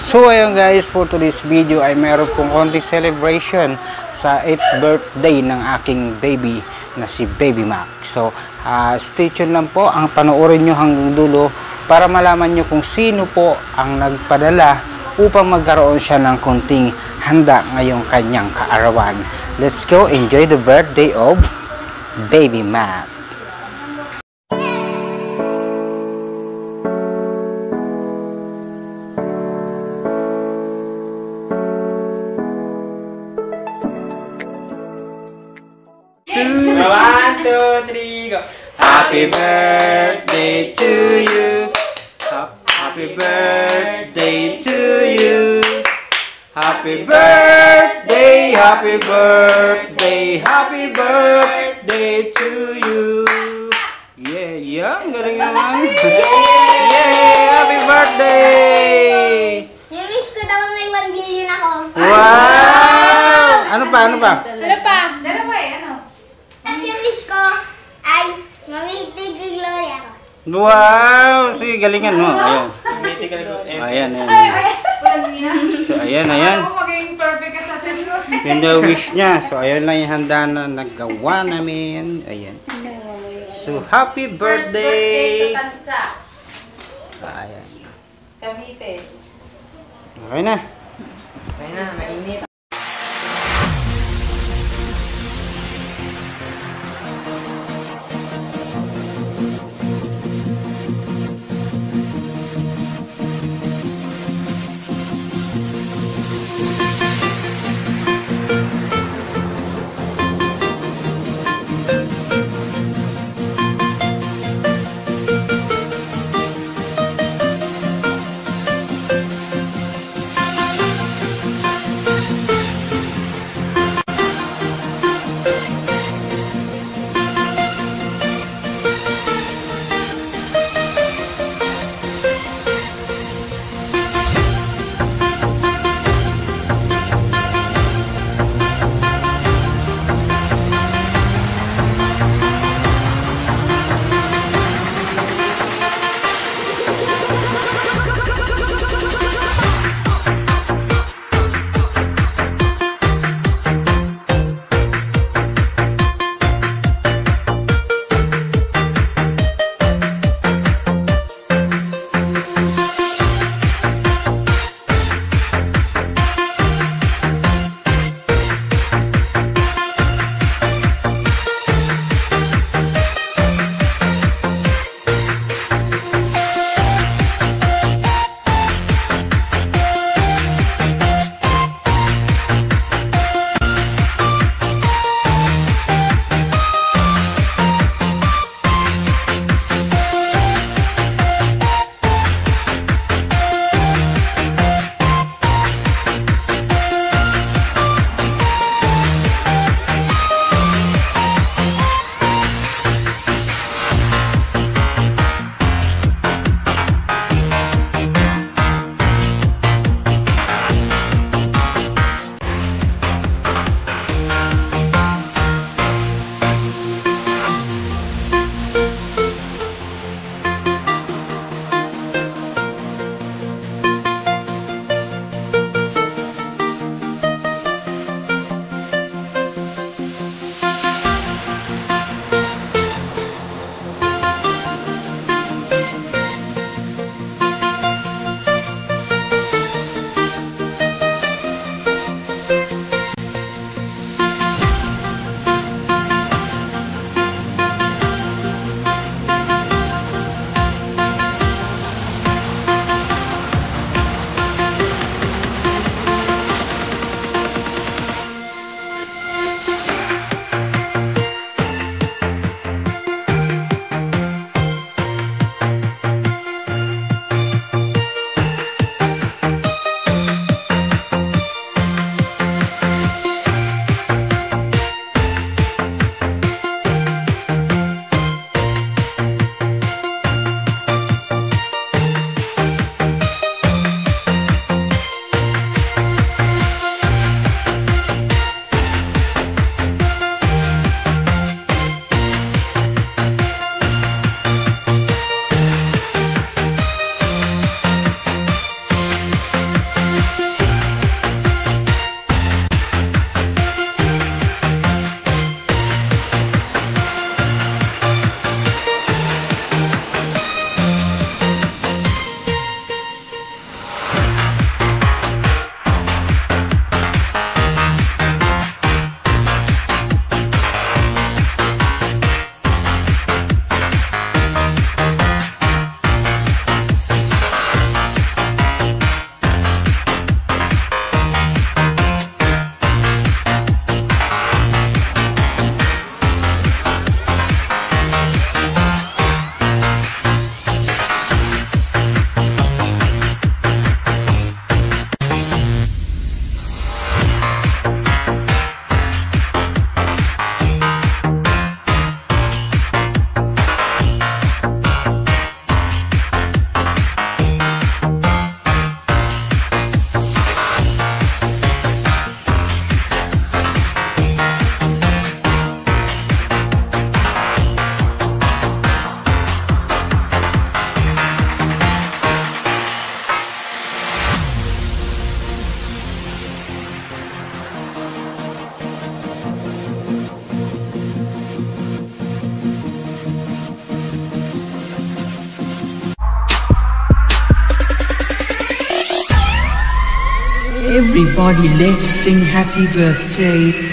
So ayun guys, for today's video ay meron pong konting celebration sa 8th birthday ng aking baby na si Baby Mac. So stay tuned lang po, ang panoorin nyo hanggang dulo para malaman nyo kung sino po ang nagpadala upang magkaroon siya ng konting handa ngayong kanyang kaarawan. Let's go enjoy the birthday of Baby Mac. One, two, three, go. Happy birthday to you. Happy birthday to you. Happy birthday, happy birthday, happy birthday to you. Yeah, galing naman. Yeah, happy birthday. Yung wish ko daw may 1 billion ako. Wow! Ano pa? Ano pa? Dalawa ano? At yung wish ko ay mamitig kay Gloria ako. Wow! Sige, galingan mo. Ayan. Ayan. So, ayan. Maging perfect ka sa set ko. Yun daw wish niya. So, ayan lang yung handa na nagawa namin. Ayan. So, happy birthday! Sa Tansa. Ayan. Cavite. Okay na. Ayun na, mainit. Everybody, let's sing happy birthday.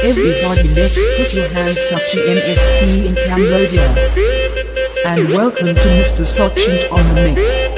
Everybody, let's put your hands up to MSC in Cambodia. And welcome to Mr. Sochin on the mix.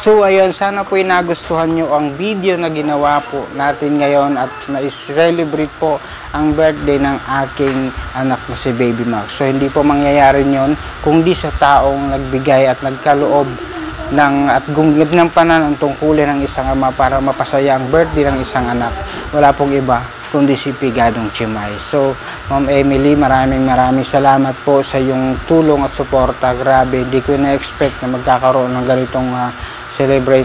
So ayun, sana po nagustuhan nyo ang video na ginawa po natin ngayon at na-celebrate po ang birthday ng aking anak na si Baby Max. So hindi po mangyayari yon kung di sa taong nagbigay at nagkaloob at gumgid ng panan ang tungkulin ng isang ama para mapasaya ang birthday ng isang anak. Wala pong iba kundi si Pigadong Chimay. So Ma'am Emily, maraming salamat po sa iyong tulong at suporta. Grabe, hindi ko na-expect na magkakaroon ng ganitong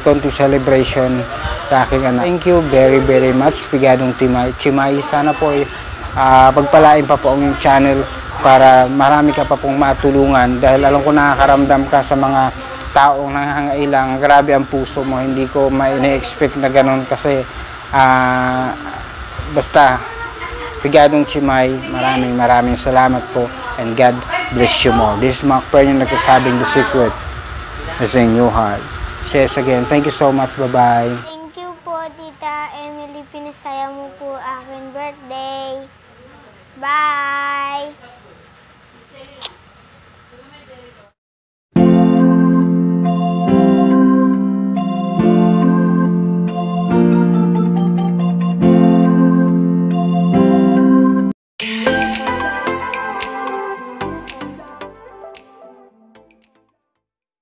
konti celebration sa aking anak. Thank you very much, Pigadong Chimay. Sana po pagpalain pa po ang channel para marami ka pa pong matulungan, dahil alam ko nakakaramdam ka sa mga taong nangangailangan. Grabe ang puso mo, hindi ko ma-expect na ganun kasi basta Pigadong Chimay, maraming salamat po, and God bless you more. This is Mark Pernion nagsasabing the secret is in your heart. Says again, thank you so much, bye-bye. Thank you po, Tita Emily. Pinasaya mo po aking birthday. Bye!